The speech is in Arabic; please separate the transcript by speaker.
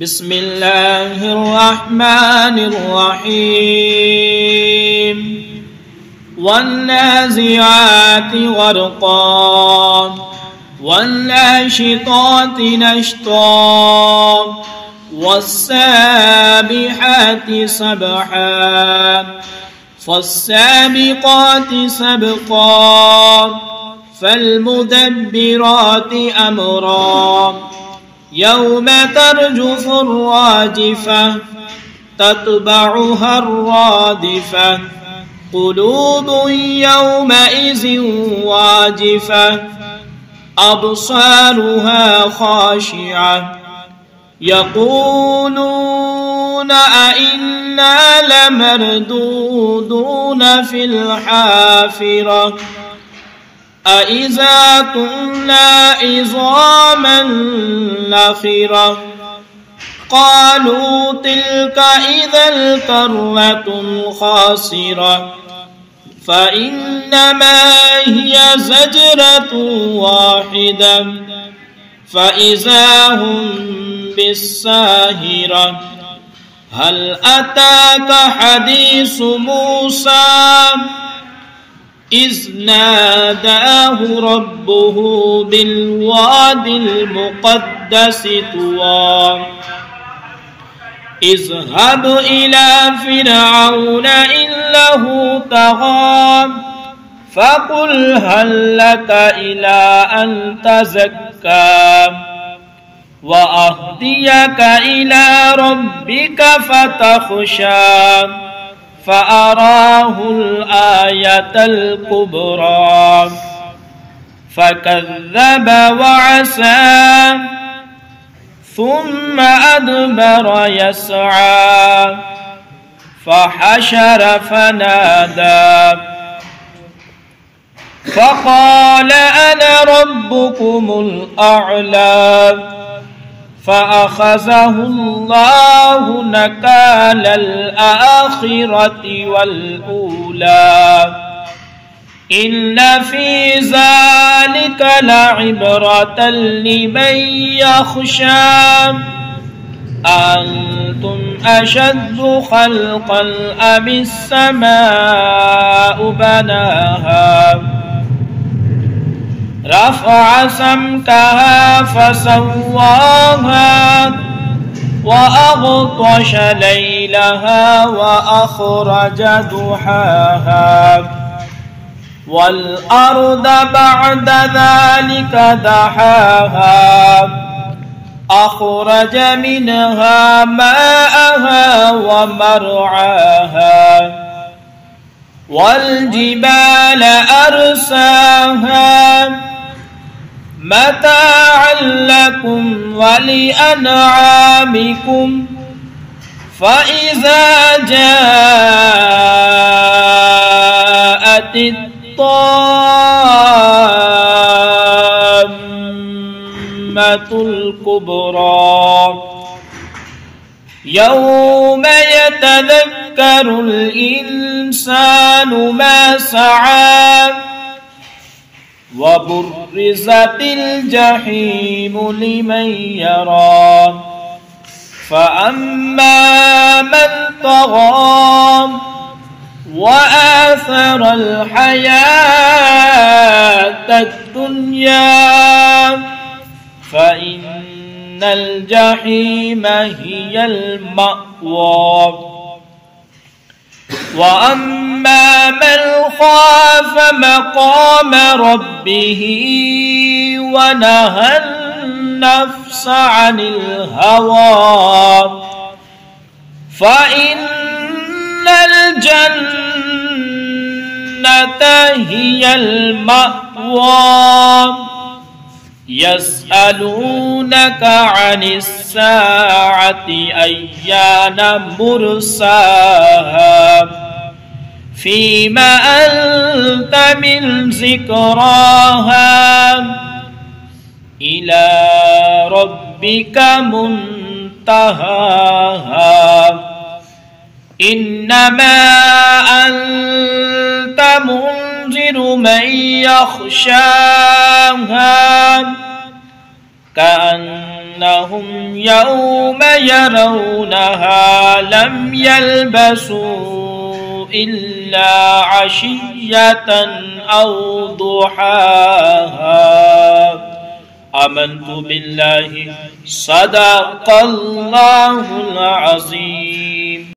Speaker 1: بسم الله الرحمن الرحيم والنازعات غرقا والناشطات نشطا والسابحات سبحا فالسابقات سبقا فالمدبرات أمرا يوم ترجف الراجفة تتبعها الرادفة قلوب يومئذ واجفة أبصارها خاشعة يقولون أئنا لمردودون في الحافرة أإذا كنا عظاما نخرة قالوا تلك إذا كرة خاسرة فإنما هي زجرة واحدة فإذا هم بالساهرة هل أتاك حديث موسى إذ ناداه ربه بالواد المقدس طوى اذهب إلى فرعون إنه طغى فقل هل لك إلى أن تزكى وأهديك إلى ربك فتخشى فأراه الآية الكبرى فكذب وعصى ثم أدبر يسعى فحشر فنادى فقال أنا ربكم الأعلى فأخذه الله نكال الآخرة والأولى إن في ذلك لعبرة لمن يخشى أنتم أشد خلقا أم السماء بناها رفع سمكها فسواها وأغطش ليلها وأخرج ضحاها والأرض بعد ذلك دحاها أخرج منها ماءها ومرعاها والجبال أرساها متاعا لكم ولأنعامكم فإذا جاءت الطامة الكبرى يوم يتذكر الإنسان ما سعى وبرزت الجحيم لمن يرى فأما من طغى وآثر الحياة الدنيا فإن الجحيم هي المأوى وأما من خاف مقام ربه ونهى النفس عن الهوى فإن الجنة هي المأوى يسألونك عن الساعة أيان مرساها فيما أنت من ذكراها إلى ربك منتهاها إنما أنت منذر من يخشاها كأنهم يوم يرونها لم يلبسوا إلا عشية أو ضحاها. آمنت بالله صدق الله العظيم.